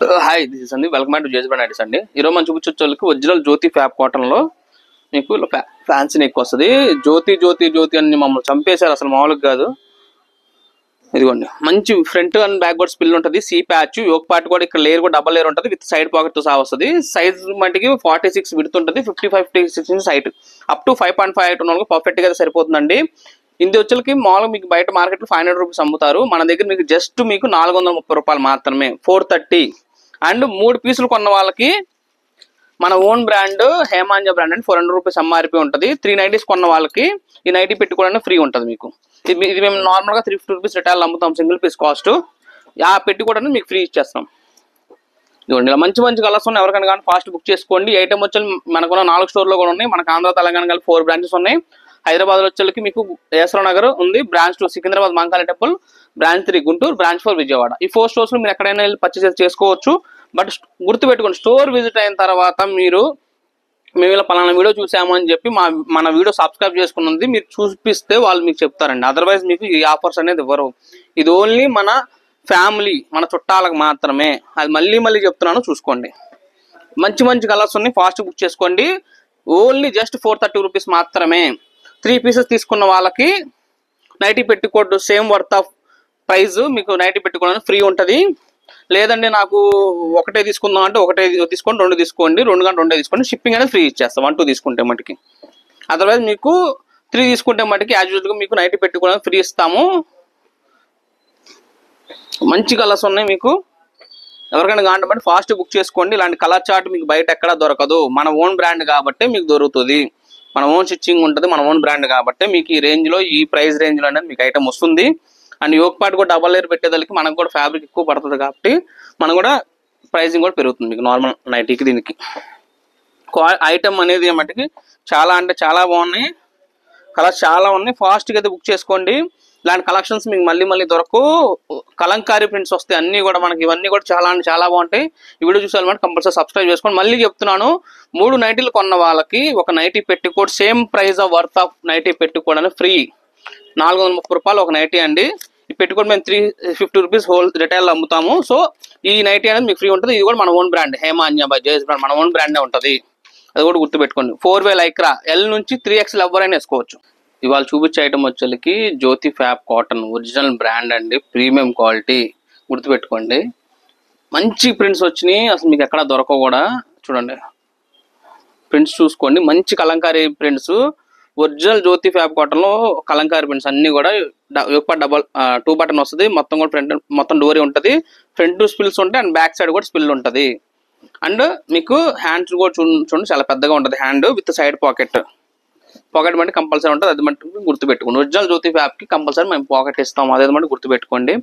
Hi this is అండి, welcome to జేజ్ brand IDs అండి. ఈరోజు మనం చూపించే ఒరిజినల్ జ్యోతి ఫ్యాబ్ కాటన్ లో మీకు ఫ్యాన్సీ నెక్ వస్తుంది. జ్యోతి జ్యోతి జ్యోతి అని మమ్మల్ని చంపేశారు, అసలు మామూలుగా కాదు. ఇదిగోండి, మంచి ఫ్రంట్ అండ్ బ్యాక్వర్డ్ స్పిల్ ఉంటుంది. సి ప్యాచ్ యోక్ పార్ట్ కూడా ఇక్కడ లేయర్ కూడా డబల్ లేయర్ ఉంటుంది విత్ సైడ్ పాకెట్ తో సహా వస్తుంది. సైజ్ మట్టికి 46 విడ్త్ ఉంటుంది, 56 inches height, up to 5.5 height ఉన్న వాళ్ళకి పర్ఫెక్ట్ గా సరిపోతుందండి. ఇది వచ్చేకి మామూలుగా మీకు బయట మార్కెట్ లో 500 రూపీస్ అమ్ముతారు, మన దగ్గర మీకు జస్ట్ మీకు 430 రూపాయలు మాత్రమే, 430. అండ్ 3 పీసులు కొన్న వాళ్ళకి మన ఓన్ బ్రాండ్ హేమాంజ బ్రాండ్ అండి 400 రూపీస్ ఎంఆర్పీ ఉంటుంది. 390 కొన్న వాళ్ళకి ఈ నైటీ పెట్టుకోవడానికి ఫ్రీ ఉంటుంది మీకు. ఇది మేము నార్మల్గా 350 రూపీస్ రిటైల్ అమ్ముతాం సింగిల్ పీస్ కాస్ట్. ఆ పెట్టుకోవడానికి మీకు ఫ్రీ ఇచ్చేస్తాం. ఇదిగోండి, ఇలా మంచి మంచి కలర్స్ ఉన్నాయి. ఎవరికైనా కానీ ఫాస్ట్ బుక్ చేసుకోండి. ఈ ఐటమ్ వచ్చి మనకున్న 4 స్టోర్లో కూడా ఉన్నాయి. మనకు ఆంధ్ర తెలంగాణ కలిపి 4 బ్రాంచెస్ ఉన్నాయి. హైదరాబాద్ వచ్చేకి మీకు ఏసరావు నగర్ ఉంది, branch 2 Secunderabad Mankali temple, branch 3 Guntur, branch 4 Vijayawada. ఈ 4 స్టోర్స్ లో మీరు ఎక్కడైనా వెళ్ళి పర్చేస్ చేసుకోవచ్చు. బట్ గుర్తుపెట్టుకోండి, స్టోర్ విజిట్ అయిన తర్వాత మేము ఇలా పలానా వీడియో చూసాము అని చెప్పి మన వీడియో సబ్స్క్రైబ్ చేసుకున్నది మీరు చూపిస్తే వాళ్ళు మీకు చెప్తారండి. అదర్వైజ్ మీకు ఈ ఆఫర్స్ అనేది ఇవ్వరు. ఇది ఓన్లీ మన ఫ్యామిలీ, మన చుట్టాలకు మాత్రమే. అది మళ్ళీ మళ్ళీ చెప్తున్నాను, చూసుకోండి. మంచి మంచి కలర్స్ ఉన్నాయి, ఫాస్ట్ బుక్ చేసుకోండి. ఓన్లీ జస్ట్ 430 రూపీస్ మాత్రమే. 3 పీసెస్ తీసుకున్న వాళ్ళకి nightie petticoat same worth of price మీకు నైటీ పెట్టుకోవడానికి ఫ్రీ ఉంటుంది. లేదండి నాకు ఒకటే తీసుకుందాం అంటే ఒకటే తీసుకోండి, 2 తీసుకోండి, 2 కంటే 2 తీసుకోండి. షిప్పింగ్ అనేది ఫ్రీ ఇచ్చేస్తాం 1, 2 తీసుకుంటే మటుకి. అదర్వైజ్ మీకు 3 తీసుకుంటే మటుకి యాజ్ యూజువల్గా మీకు నైటీ పెట్టుకోవడానికి ఫ్రీ ఇస్తాము. మంచి కలర్స్ ఉన్నాయి మీకు. ఎవరికైనా కావాలంటే ఫాస్ట్ బుక్ చేసుకోండి. ఇలాంటి కలర్ చార్ట్ మీకు బయట ఎక్కడా దొరకదు. మన ఓన్ బ్రాండ్ కాబట్టి మీకు దొరుకుతుంది. మన ఓన్ స్టిచ్చింగ్ ఉంటుంది, మన ఓన్ బ్రాండ్ కాబట్టి మీకు ఈ రేంజ్ లో, ఈ ప్రైస్ రేంజ్ లో అనేది మీకు ఐటమ్ వస్తుంది. అండ్ యోక్ పార్ట్ కూడా డబల్ లేయర్ పెట్టేదానికి మనకు కూడా ఫ్యాబ్రిక్ ఎక్కువ పడుతుంది కాబట్టి మనం కూడా ప్రైసింగ్ కూడా పెరుగుతుంది మీకు నార్మల్ నైటీకి. దీనికి ఐటమ్ అనేది మటుకి చాలా అంటే చాలా బాగున్నాయి, కలర్స్ చాలా ఉన్నాయి. ఫాస్ట్గా అయితే బుక్ చేసుకోండి. ఇలాంటి కలెక్షన్స్ మీకు మళ్ళీ మళ్ళీ దొరకవు. కలంకారీ ప్రింట్స్ వస్తాయి అన్ని కూడా మనకి. ఇవన్నీ కూడా చాలా అంటే చాలా బాగుంటాయి. ఈ వీడియో చూసాలంటే కంపల్సరీ సబ్స్క్రైబ్ చేసుకోండి. మళ్ళీ చెప్తున్నాను, 3 నైటీలు కొన్న వాళ్ళకి ఒక nightie petticoat same price of worth of nightie పెట్టుకోవడానికి ఫ్రీ. 430 రూపాయలు ఒక నైటీ అండి. ఈ పెట్టుకోట్ మేము 350 రూపీస్ హోల్ రిటైల్ అమ్ముతాము. సో ఈ నైటీ అనేది మీకు ఫ్రీ ఉంటుంది. ఇది కూడా మన ఓన్ బ్రాండ్ హేమాంజ బై జేజ్ బ్రాండ్, మన ఓన్ బ్రాండే ఉంటుంది. అది కూడా గుర్తుపెట్టుకోండి. 4 వే లైక్రా, L నుంచి 3XL ఎవరైనా వేసుకోవచ్చు. ఇవాళ చూపించే ఐటమ్ వచ్చేకి జ్యోతి ఫ్యాబ్ కాటన్ ఒరిజినల్ బ్రాండ్ అండి, ప్రీమియం క్వాలిటీ. గుర్తుపెట్టుకోండి, మంచి ప్రింట్స్ వచ్చినాయి, అసలు మీకు ఎక్కడ దొరకవు కూడా. చూడండి ప్రింట్స్ చూసుకోండి, మంచి కలంకారీ ప్రింట్స్. ఒరిజినల్ జ్యోతి ఫ్యాబ్ కాటన్ లో కలంకారీ ప్రింట్స్ అన్ని కూడా డబల్ 2 బటన్ వస్తుంది. మొత్తం కూడా ఫ్రంట్ మొత్తం డోరీ ఉంటుంది, ఫ్రంట్ స్పిల్స్ ఉంటాయి అండ్ బ్యాక్ సైడ్ కూడా స్పిల్ ఉంటుంది. అండ్ మీకు హ్యాండ్స్ కూడా చూడండి చాలా పెద్దగా ఉంటుంది, హ్యాండ్ విత్ సైడ్ పాకెట్ బట్టి కంపల్సరీ ఉంటుంది. అది మట్టి గుర్తుపెట్టుకోండి. ఒరిజినల్ జ్యోతి ఫ్యాబ్ కి కంపల్సరీ మేము పాకెట్ ఇస్తాము, అదే మట్టి గుర్తుపెట్టుకోండి.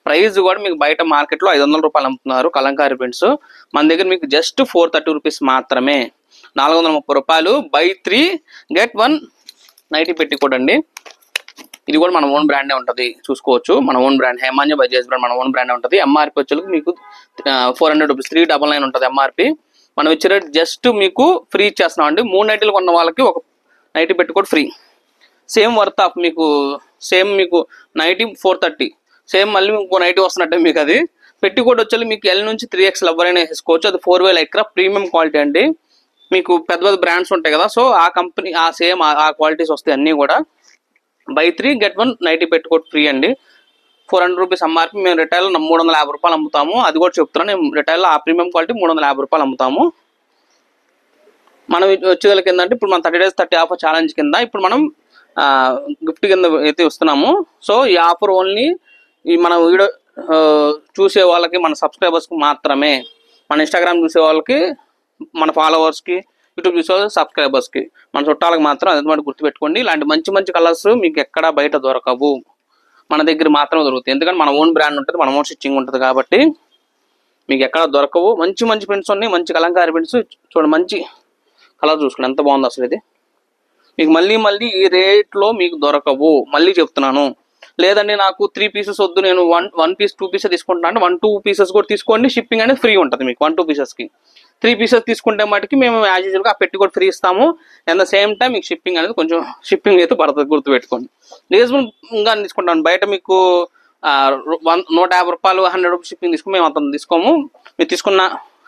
ప్రైస్ కూడా మీకు బయట మార్కెట్ లో 500 రూపాయలు అమ్ముతున్నారు కలంకారీ ప్రింట్స్. మన దగ్గర మీకు జస్ట్ 430 రూపీస్ మాత్రమే, 430 రూపాయలు. బై 3 get 1 నైటీ పెట్టుకోండి. ఇది కూడా మన ఓన్ బ్రాండే ఉంటుంది, చూసుకోవచ్చు. మన ఓన్ బ్రాండ్ హేమాంజ బై జేజ్ బ్రాండ్, మన ఓన్ బ్రాండ్ ఉంటుంది. ఎంఆర్పి వచ్చేకి మీకు 400 రూపీస్, 399 ఉంటుంది ఎంఆర్పి. మనం ఇచ్చే రేట్ జస్ట్ మీకు ఫ్రీ ఇచ్చేస్తున్నాం అండి. 3 నైటీలు కొన్న వాళ్ళకి ఒక నైటీ పెట్టుకోండి ఫ్రీ. సేమ్ వర్త్ ఆఫ్ మీకు, సేమ్ మీకు నైటీ 430, సేమ్ మళ్ళీ ఇంకో నైటీ వస్తున్నట్టే మీకు. అది పెట్టుకోట్ వచ్చి మీకు L నుంచి 3XL ఎవరైనా వేసుకోవచ్చు. అది 4 వే లైక్రా ప్రీమియం క్వాలిటీ అండి. మీకు పెద్ద పెద్ద బ్రాండ్స్ ఉంటాయి కదా, సో ఆ కంపెనీ ఆ సేమ్ ఆ క్వాలిటీస్ వస్తాయి అన్నీ కూడా. Buy 3 get 1 nightie petticoat free అండి. 400 రూపీస్ ఎంఆర్పి. మేము రిటైల్లో 350 రూపాయలు అమ్ముతాము, అది కూడా చెప్తున్నాను. నేను రిటైల్లో ఆ ప్రీమియం క్వాలిటీ 350 రూపాయలు అమ్ముతాము. మనం వచ్చేదానికి ఏంటంటే ఇప్పుడు మనం 30 days 30 ఆఫర్ ఛాలెంజ్ కింద ఇప్పుడు మనం గిఫ్ట్ కింద అయితే ఇస్తున్నాము. సో ఈ ఆఫర్ ఓన్లీ ఈ మన వీడియో చూసే వాళ్ళకి, మన సబ్స్క్రైబర్స్కి మాత్రమే. మన ఇన్స్టాగ్రామ్ చూసే వాళ్ళకి, మన ఫాలోవర్స్కి, యూట్యూబ్ చూసే వాళ్ళకి, సబ్స్క్రైబర్స్కి, మన చుట్టాలకు మాత్రం. అది మాట గుర్తుపెట్టుకోండి. ఇలాంటి మంచి మంచి కలర్స్ మీకు ఎక్కడ బయట దొరకవు, మన దగ్గర మాత్రమే దొరుకుతాయి. ఎందుకంటే మన ఓన్ బ్రాండ్ ఉంటుంది, మన ఓన్ స్టిచ్చింగ్ ఉంటుంది కాబట్టి మీకు ఎక్కడ దొరకవు. మంచి మంచి ప్రింట్స్ ఉన్నాయి, మంచి కలంకారీ ప్రింట్స్. చూడండి మంచి కలర్ చూసుకోండి ఎంత బాగుంది అసలు. ఇది మీకు మళ్ళీ మళ్ళీ ఈ రేట్లో మీకు దొరకవు, మళ్ళీ చెప్తున్నాను. లేదండి నాకు 3 పీసెస్ వద్దు, నేను 1 పీస్ 2 పీసెస్ తీసుకుంటున్నాను అంటే 1, 2 పీసెస్ కూడా తీసుకోండి. షిప్పింగ్ అనేది ఫ్రీ ఉంటుంది మీకు 1, 2 పీసెస్కి. 3 పీసెస్ తీసుకుంటే మటుకి మేము యాజ్ యూజువల్గా ఆ పెట్టి కూడా ఫ్రీ ఇస్తాము. అట్ ద సేమ్ టైం మీకు షిప్పింగ్ అనేది కొంచెం షిప్పింగ్ అయితే పడుతుంది, గుర్తుపెట్టుకోండి. రీజనబుల్గా తీసుకుంటాను. బయట మీకు 150 రూపాయలు 100 రూపీస్ షిప్పింగ్ తీసుకుని మేము అంత తీసుకోము. మీరు తీసుకున్న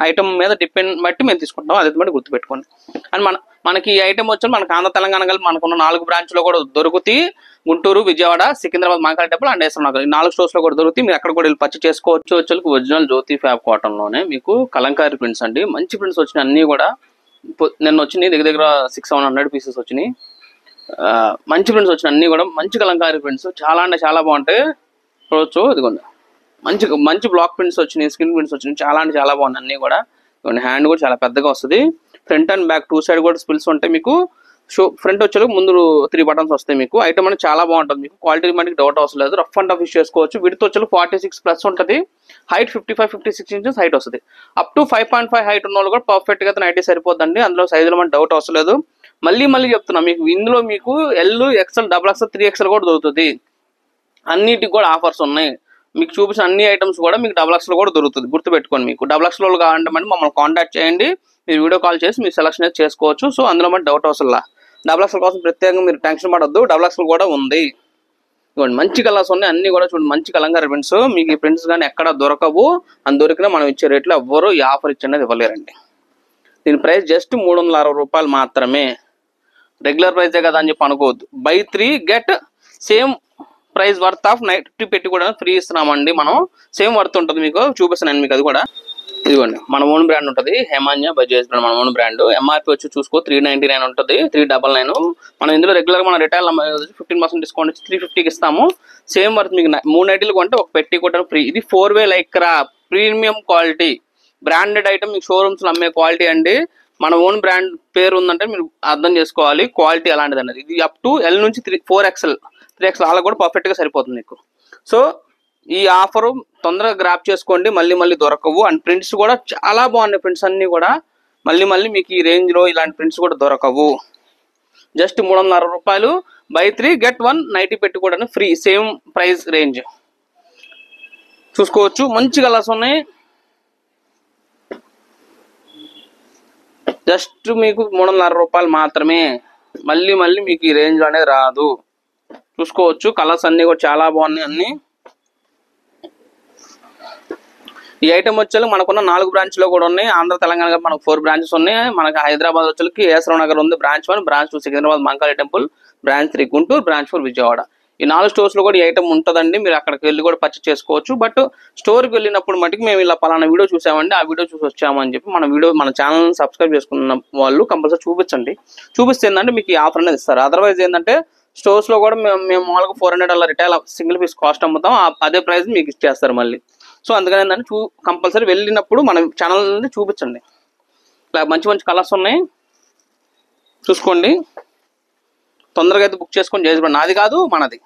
ఐటమ్ మీద డిపెండ్ బట్టి మేము తీసుకుంటాం, అదే బట్టి గుర్తుపెట్టుకోండి. అండ్ మనకి ఈ ఐటమ్ వచ్చి మనకు ఆంధ్ర తెలంగాణ కలిపి మనకున్న 4 బ్రాంచ్లో కూడా దొరుకుతాయి. Guntur, Vijayawada, Secunderabad, Mahakali temple and SR Nagar, ఈ 4 స్టోర్స్లో కూడా దొరుకుతాయి. మీరు అక్కడ కూడా వెళ్ళి పర్చేస్ చేసుకోవచ్చు. వచ్చేకి ఒరిజినల్ జ్యోతి ఫ్యాబ్ కాటన్లోనే మీకు కలంకారీ ప్రింట్స్ అండి, మంచి ప్రింట్స్ వచ్చినాయి అన్నీ కూడా. నిన్న వచ్చినాయి దగ్గర 600-700 పీసెస్ వచ్చినాయి. మంచి ప్రింట్స్ వచ్చినాయి అన్నీ కూడా, మంచి కలంకారీ ప్రింట్స్, చాలా అంటే చాలా బాగుంటాయి. చూడవచ్చు, ఇదిగోండి మంచి బ్లాక్ ప్రింట్స్ వచ్చినాయి, స్క్రీన్ ప్రింట్స్ వచ్చినాయి, చాలా అంటే చాలా బాగున్నాయి అన్నీ కూడా. హ్యాండ్ కూడా చాలా పెద్దగా వస్తుంది. ఫ్రంట్ అండ్ బ్యాక్ 2 సైడ్ కూడా స్పిల్స్ ఉంటాయి మీకు. ఫ్రంట్ వచ్చే ముందు 3 బటన్స్ వస్తాయి మీకు. ఐటమ్ అనేది చాలా బాగుంటుంది మీకు, క్వాలిటీ మనకి డౌట్ అవసరం లేదు. రఫ్ అండ్ టఫ్ యూస్ చేసుకోవచ్చు. విడ్త్ వచ్చే 46+ ఉంటుంది, హైట్ 55-56 ఇంచెస్ హైట్ వస్తుంది. అప్ టు 5.5 హైట్ ఉన్న వాళ్ళు కూడా పర్ఫెక్ట్ గా నైటీ సరిపోద్దండి. అందులో సైజులో మనకి డౌట్ అవసరం లేదు. మళ్ళీ చెప్తున్నా మీకు, ఇందులో మీకు L, XL, XXL, 3XL కూడా దొరుకుతుంది. అన్నిటికి కూడా ఆఫర్స్ ఉన్నాయి. మీకు చూపించిన అన్ని ఐటమ్స్ కూడా మీకు XXL కూడా దొరుకుతుంది, గుర్తుపెట్టుకోండి. మీకు XXL కావాలంటే మమ్మల్ని కాంటాక్ట్ చేయండి, మీరు వీడియో కాల్ చేసి మీరు సెలెక్షన్ అయితే చేసుకోవచ్చు. సో అందులో మనకి డౌట్ అవసరం. XXL కోసం ప్రత్యేకంగా మీరు టెన్షన్ పడద్దు, XXL కూడా ఉంది. ఇవ్వండి మంచి కలర్స్ ఉన్నాయి అన్ని కూడా. చూడండి మంచి కలంకారీ ప్రింట్స్, మీకు ఈ ప్రింట్స్ కానీ ఎక్కడ దొరకవు. అని దొరికినా మనం ఇచ్చే రేట్లో ఎవ్వరు ఈ ఆఫర్ ఇచ్చేది ఇవ్వలేరండి. దీని ప్రైస్ జస్ట్ 360 రూపాయలు మాత్రమే. రెగ్యులర్ ప్రైజే కదా అని చెప్పి అనుకోవద్దు. By 3 get same price worth of 90 పెట్టి కూడా ఫ్రీ ఇస్తున్నామండి. మనం సేమ్ వర్త్ ఉంటుంది మీకు, చూపిస్తున్నాను మీకు అది కూడా. ఇదిగోండి మన ఓన్ బ్రాండ్ ఉంటుంది, హేమాన్య బజాజ్ బ్రాండ్ మన ఓన్ బ్రాండ్. ఎంఆర్పి వచ్చి చూసుకో 399 ఉంటుంది, 399. మనం ఇందులో రెగ్యులర్ మన రిటైల్ 15% డిస్కౌంట్ ఇచ్చి 350కి ఇస్తాము. సేమ్ వర్త్ మీకు 3 నైటీలు కొంటే ఒక పెట్టి కూడా ఫ్రీ. ఇది 4-way Lycra premium quality branded item, మీకు షోరూమ్స్ లో అమ్మే క్వాలిటీ అండి. మన ఓన్ బ్రాండ్ పేరు ఉందంటే మీరు అర్థం చేసుకోవాలి క్వాలిటీ అలాంటిది అనేది. ఇది అప్ టు L నుంచి 4XL, 3XL అలా కూడా పర్ఫెక్ట్ గా సరిపోతుంది మీకు. సో ఈ ఆఫర్ తొందరగా గ్రాప్ చేసుకోండి, మళ్ళీ దొరకవు. అండ్ ప్రింట్స్ కూడా చాలా బాగున్నాయి, ప్రింట్స్ అన్ని కూడా మళ్ళీ మీకు ఈ రేంజ్ లో ఇలాంటి ప్రింట్స్ కూడా దొరకవు. జస్ట్ 360 రూపాయలు. బై 3 గెట్ 1 నైటీ పెట్టి కూడా ఫ్రీ, సేమ్ ప్రైస్ రేంజ్. చూసుకోవచ్చు మంచి కలర్స్ ఉన్నాయి. జస్ట్ మీకు 360 రూపాయలు మాత్రమే. మళ్ళీ మీకు ఈ రేంజ్ లో అనేది రాదు. చూసుకోవచ్చు కలర్స్ అన్ని కూడా చాలా బాగున్నాయి అన్ని. ఈ ఐటమ్ వచ్చేది మనకున్న 4 బ్రాంచ్లో కూడా ఉన్నాయి. ఆంధ్ర తెలంగాణ మనకు 4 బ్రాంచెస్ ఉన్నాయి. మనకి హైదరాబాద్ వచ్చేకి ఎస్ఆర్ నగర్ ఉంది branch 1, branch 2 Secunderabad Mahakali temple, branch 3 Guntur, branch 4 Vijayawada. ఈ 4 స్టోర్స్ లో కూడా ఈ ఐటమ్ ఉంటుందండి. మీరు అక్కడికి వెళ్ళి కూడా పర్చేస్ చేసుకోవచ్చు. బట్ స్టోర్కి వెళ్ళినప్పుడు మటుకు మేము ఇలా పలానా వీడియో చూసామండి, ఆ వీడియో చూసి వచ్చామని చెప్పి మన ఛానల్ సబ్స్క్రైబ్ చేసుకున్న వాళ్ళు కంపల్సరీ చూపించండి. చూపిస్తే ఏంటంటే మీకు ఈ ఆఫర్ అనేది ఇస్తారు. అదర్వైజ్ ఏంటంటే స్టోర్స్ లో కూడా మేము మామూలుగా 400 అలా రిటైల్ సింగిల్ పీస్ కాస్ట్ అమ్ముతాం, అదే ప్రైస్ మీకు ఇచ్చేస్తారు మళ్ళీ. సో అందుకని ఏంటంటే కంపల్సరీ వెళ్ళినప్పుడు మన ఛానల్ చూపించండి. ఇలా మంచి కలర్స్ ఉన్నాయి, చూసుకోండి. తొందరగా అయితే బుక్ చేసుకొని చేసి నాది కాదు మనది.